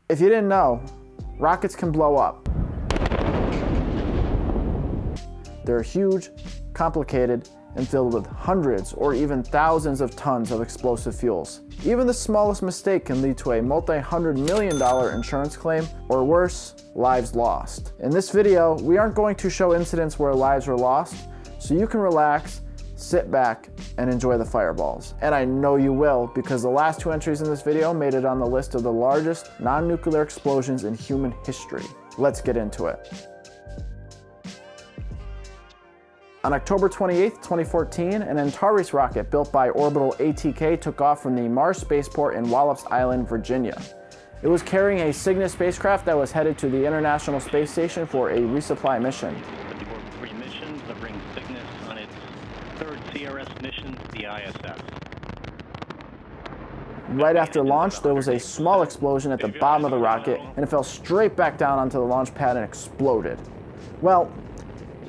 If you didn't know, rockets can blow up. They're huge, complicated, and filled with hundreds or even thousands of tons of explosive fuels. Even the smallest mistake can lead to a multi-$100 million insurance claim, or worse, lives lost. In this video, we aren't going to show incidents where lives were lost, so you can relax, sit back, and enjoy the fireballs. And I know you will, because the last two entries in this video made it on the list of the largest non-nuclear explosions in human history. Let's get into it. On October 28, 2014, an Antares rocket built by Orbital ATK took off from the Mars spaceport in Wallops Island, Virginia. It was carrying a Cygnus spacecraft that was headed to the International Space Station for a resupply mission. The Orbital 3 mission that brings Cygnus on its third CRS mission to the ISS. Right after launch, there was a small explosion at the bottom of the rocket, and it fell straight back down onto the launch pad and exploded. Well,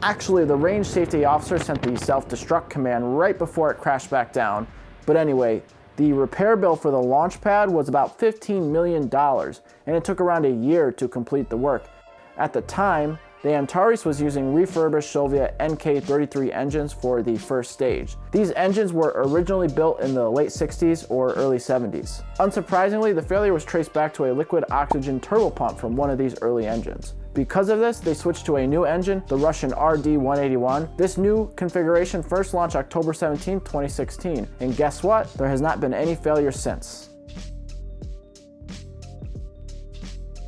actually, the range safety officer sent the self-destruct command right before it crashed back down. But anyway, the repair bill for the launch pad was about $15 million, and it took around a year to complete the work. At the time, the Antares was using refurbished Soviet NK-33 engines for the first stage. These engines were originally built in the late 60s or early 70s. Unsurprisingly, the failure was traced back to a liquid oxygen turbopump from one of these early engines. Because of this, they switched to a new engine, the Russian RD-181. This new configuration first launched October 17, 2016. And guess what? There has not been any failure since.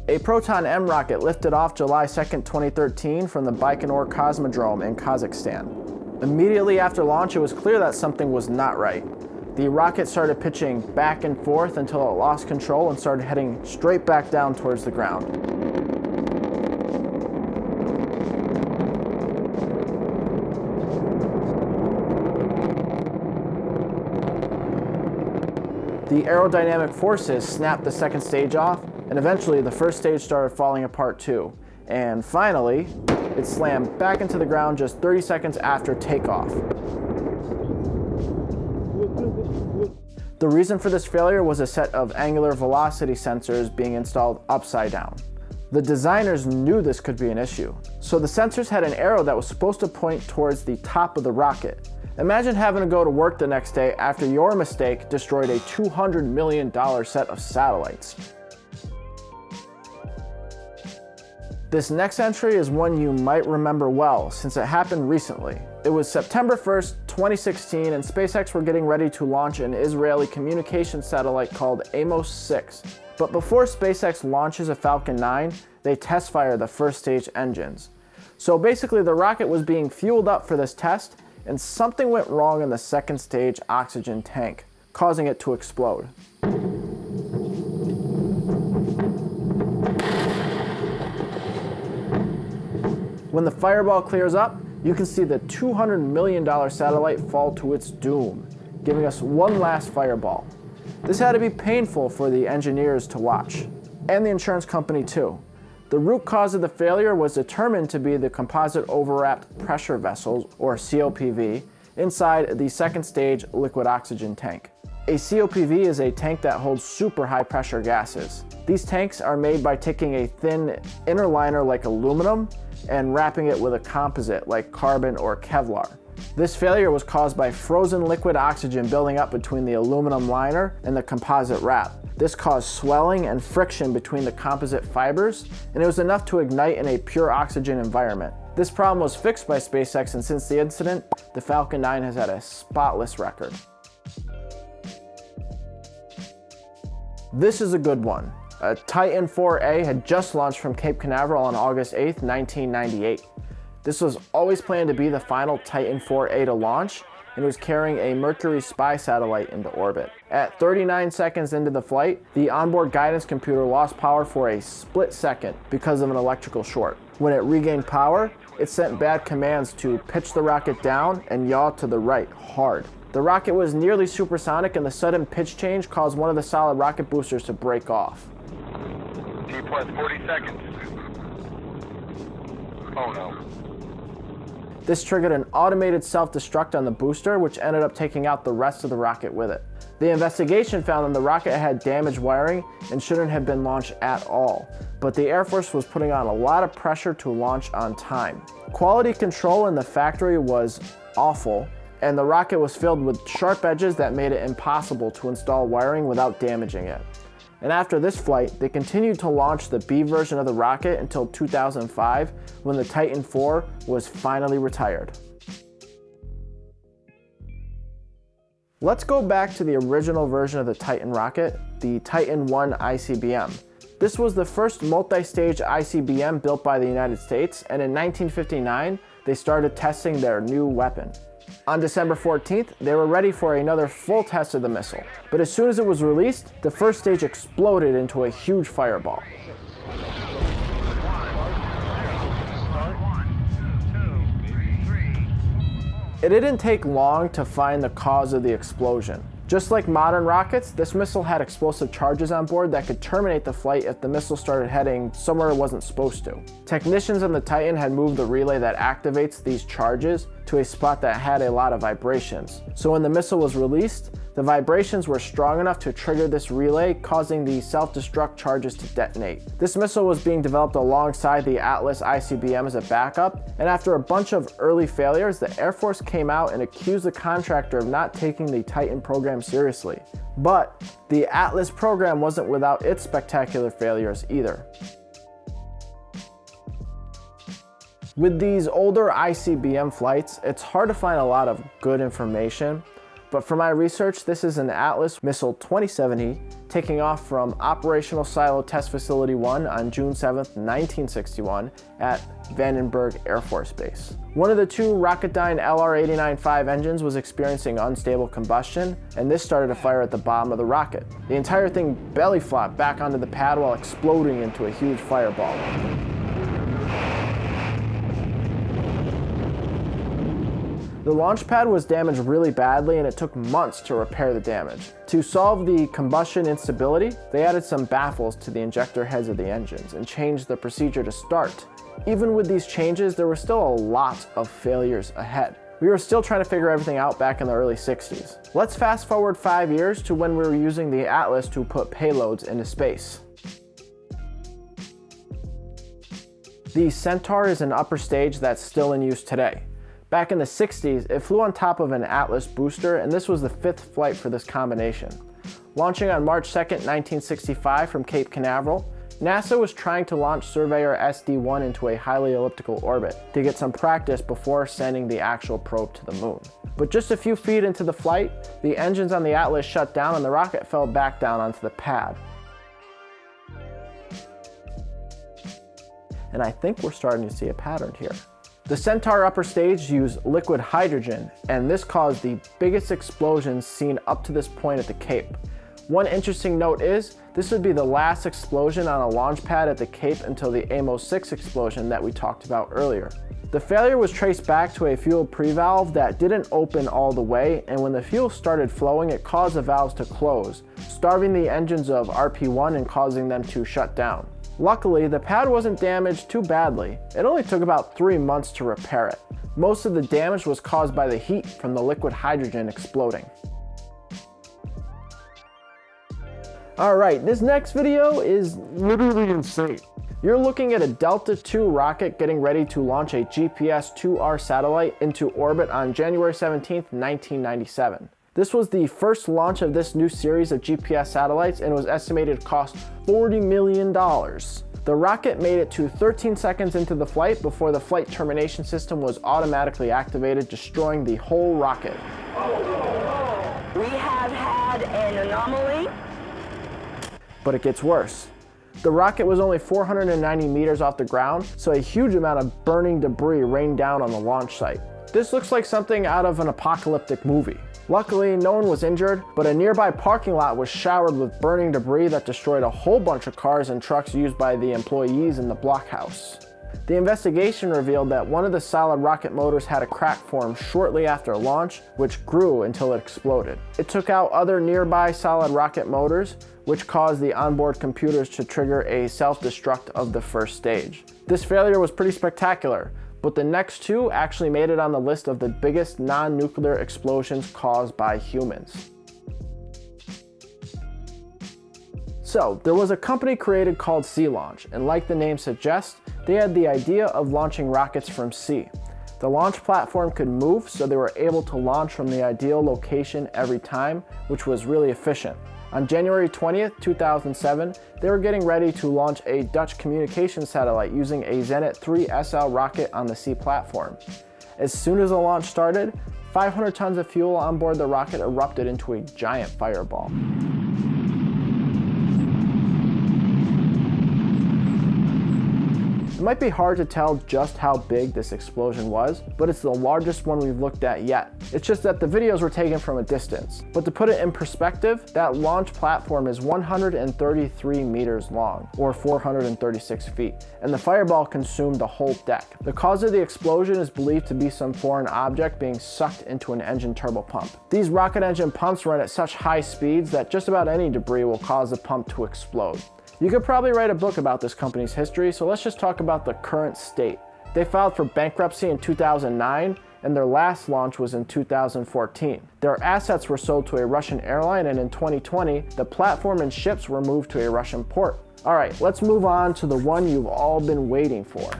A Proton-M rocket lifted off July 2, 2013 from the Baikonur Cosmodrome in Kazakhstan. Immediately after launch, it was clear that something was not right. The rocket started pitching back and forth until it lost control and started heading straight back down towards the ground. The aerodynamic forces snapped the second stage off, and eventually the first stage started falling apart too. And finally, it slammed back into the ground just 30 seconds after takeoff. The reason for this failure was a set of angular velocity sensors being installed upside down. The designers knew this could be an issue, so the sensors had an arrow that was supposed to point towards the top of the rocket. Imagine having to go to work the next day after your mistake destroyed a $200 million set of satellites. This next entry is one you might remember well, since it happened recently. It was September 1st, 2016, and SpaceX were getting ready to launch an Israeli communication satellite called Amos 6. But before SpaceX launches a Falcon 9, they test fire the first stage engines. So basically the rocket was being fueled up for this test, and something went wrong in the second stage oxygen tank, causing it to explode. When the fireball clears up, you can see the $200 million satellite fall to its doom, giving us one last fireball. This had to be painful for the engineers to watch, and the insurance company too. The root cause of the failure was determined to be the composite overwrapped pressure vessels, or COPV, inside the second stage liquid oxygen tank. A COPV is a tank that holds super high pressure gases. These tanks are made by taking a thin inner liner like aluminum and wrapping it with a composite like carbon or Kevlar. This failure was caused by frozen liquid oxygen building up between the aluminum liner and the composite wrap. This caused swelling and friction between the composite fibers, and it was enough to ignite in a pure oxygen environment. This problem was fixed by SpaceX, and since the incident, the Falcon 9 has had a spotless record. This is a good one. A Titan IV-A had just launched from Cape Canaveral on August 8, 1998. This was always planned to be the final Titan IV-A to launch, and it was carrying a Mercury spy satellite into orbit. At 39 seconds into the flight, the onboard guidance computer lost power for a split second because of an electrical short. When it regained power, it sent bad commands to pitch the rocket down and yaw to the right hard. The rocket was nearly supersonic, and the sudden pitch change caused one of the solid rocket boosters to break off. T plus 40 seconds. Oh no. This triggered an automated self-destruct on the booster, which ended up taking out the rest of the rocket with it. The investigation found that the rocket had damaged wiring and shouldn't have been launched at all, but the Air Force was putting on a lot of pressure to launch on time. Quality control in the factory was awful, and the rocket was filled with sharp edges that made it impossible to install wiring without damaging it. And after this flight, they continued to launch the B version of the rocket until 2005, when the Titan IV was finally retired. Let's go back to the original version of the Titan rocket, the Titan I ICBM. This was the first multi-stage ICBM built by the United States, and in 1959, they started testing their new weapon. On December 14th, they were ready for another full test of the missile, but as soon as it was released, the first stage exploded into a huge fireball. It didn't take long to find the cause of the explosion. Just like modern rockets, this missile had explosive charges on board that could terminate the flight if the missile started heading somewhere it wasn't supposed to. Technicians on the Titan had moved the relay that activates these charges to a spot that had a lot of vibrations. So when the missile was released, the vibrations were strong enough to trigger this relay, causing the self-destruct charges to detonate. This missile was being developed alongside the Atlas ICBM as a backup, and after a bunch of early failures, the Air Force came out and accused the contractor of not taking the Titan program seriously. But the Atlas program wasn't without its spectacular failures either. With these older ICBM flights, it's hard to find a lot of good information. But for my research, this is an Atlas missile 2070 taking off from Operational Silo Test Facility 1 on June 7th, 1961 at Vandenberg Air Force Base. One of the two Rocketdyne LR-89-5 engines was experiencing unstable combustion, and this started a fire at the bottom of the rocket. The entire thing belly flopped back onto the pad while exploding into a huge fireball. The launch pad was damaged really badly, and it took months to repair the damage. To solve the combustion instability, they added some baffles to the injector heads of the engines and changed the procedure to start. Even with these changes, there were still a lot of failures ahead. We were still trying to figure everything out back in the early 60s. Let's fast forward 5 years to when we were using the Atlas to put payloads into space. The Centaur is an upper stage that's still in use today. Back in the 60s, it flew on top of an Atlas booster, and this was the 5th flight for this combination. Launching on March 2nd, 1965 from Cape Canaveral, NASA was trying to launch Surveyor SD-1 into a highly elliptical orbit to get some practice before sending the actual probe to the moon. But just a few feet into the flight, the engines on the Atlas shut down and the rocket fell back down onto the pad. And I think we're starting to see a pattern here. The Centaur upper stage used liquid hydrogen, and this caused the biggest explosions seen up to this point at the Cape. One interesting note is, this would be the last explosion on a launch pad at the Cape until the Amos 6 explosion that we talked about earlier. The failure was traced back to a fuel pre-valve that didn't open all the way, and when the fuel started flowing, it caused the valves to close, starving the engines of RP-1 and causing them to shut down. Luckily, the pad wasn't damaged too badly. It only took about 3 months to repair it. Most of the damage was caused by the heat from the liquid hydrogen exploding. Alright, this next video is literally insane. You're looking at a Delta II rocket getting ready to launch a GPS-2R satellite into orbit on January 17, 1997. This was the first launch of this new series of GPS satellites and was estimated to cost $40 million. The rocket made it to 13 seconds into the flight before the flight termination system was automatically activated, destroying the whole rocket. We have had an anomaly. But it gets worse. The rocket was only 490 meters off the ground, so a huge amount of burning debris rained down on the launch site. This looks like something out of an apocalyptic movie. Luckily, no one was injured, but a nearby parking lot was showered with burning debris that destroyed a whole bunch of cars and trucks used by the employees in the blockhouse. The investigation revealed that one of the solid rocket motors had a crack form shortly after launch, which grew until it exploded. It took out other nearby solid rocket motors, which caused the onboard computers to trigger a self-destruct of the first stage. This failure was pretty spectacular, but the next two actually made it on the list of the biggest non-nuclear explosions caused by humans. So, there was a company created called Sea Launch, and like the name suggests, they had the idea of launching rockets from sea. The launch platform could move, so they were able to launch from the ideal location every time, which was really efficient. On January 20th, 2007, they were getting ready to launch a Dutch communication satellite using a Zenit 3 SL rocket on the sea platform. As soon as the launch started, 500 tons of fuel on board the rocket erupted into a giant fireball. It might be hard to tell just how big this explosion was, but it's the largest one we've looked at yet. It's just that the videos were taken from a distance. But to put it in perspective, that launch platform is 133 meters long, or 436 feet, and the fireball consumed the whole deck. The cause of the explosion is believed to be some foreign object being sucked into an engine turbopump. These rocket engine pumps run at such high speeds that just about any debris will cause the pump to explode. You could probably write a book about this company's history, so let's just talk about the current state. They filed for bankruptcy in 2009, and their last launch was in 2014. Their assets were sold to a Russian airline, and in 2020, the platform and ships were moved to a Russian port. Alright, let's move on to the one you've all been waiting for.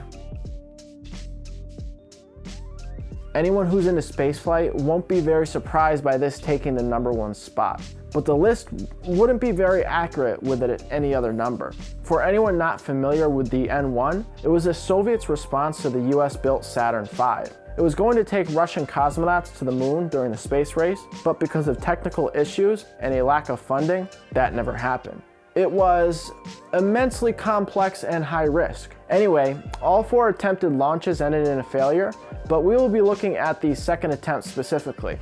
Anyone who's into spaceflight won't be very surprised by this taking the #1 spot. But the list wouldn't be very accurate with it at any other number. For anyone not familiar with the N-1, it was the Soviets' response to the US-built Saturn V. It was going to take Russian cosmonauts to the moon during the space race, but because of technical issues and a lack of funding, that never happened. It was immensely complex and high risk. Anyway, all 4 attempted launches ended in a failure, but we will be looking at the second attempt specifically.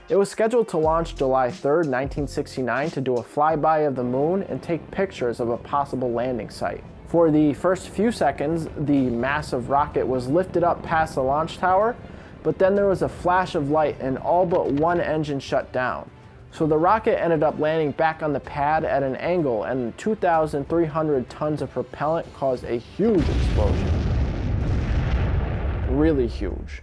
It was scheduled to launch July 3rd, 1969 to do a flyby of the moon and take pictures of a possible landing site. For the first few seconds, the massive rocket was lifted up past the launch tower, but then there was a flash of light and all but one engine shut down. So the rocket ended up landing back on the pad at an angle, and 2,300 tons of propellant caused a huge explosion. Really huge.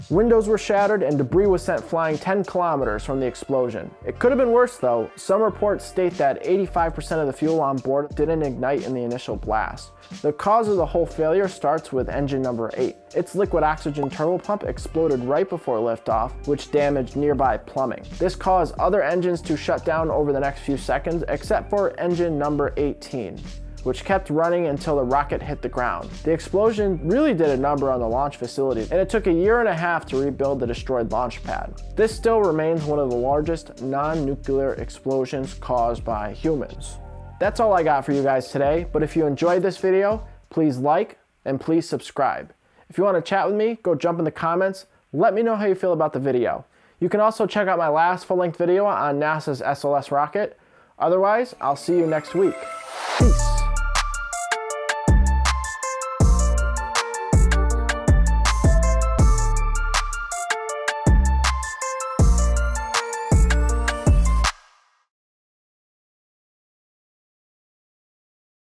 Windows were shattered and debris was sent flying 10 kilometers from the explosion. It could have been worse though. Some reports state that 85% of the fuel on board didn't ignite in the initial blast. The cause of the whole failure starts with engine number 8. Its liquid oxygen turbopump exploded right before liftoff, which damaged nearby plumbing. This caused other engines to shut down over the next few seconds, except for engine number 18. Which kept running until the rocket hit the ground. The explosion really did a number on the launch facility, and it took a year and a half to rebuild the destroyed launch pad. This still remains one of the largest non-nuclear explosions caused by humans. That's all I got for you guys today, but if you enjoyed this video, please like and please subscribe. If you want to chat with me, go jump in the comments, let me know how you feel about the video. You can also check out my last full-length video on NASA's SLS rocket. Otherwise, I'll see you next week. Peace.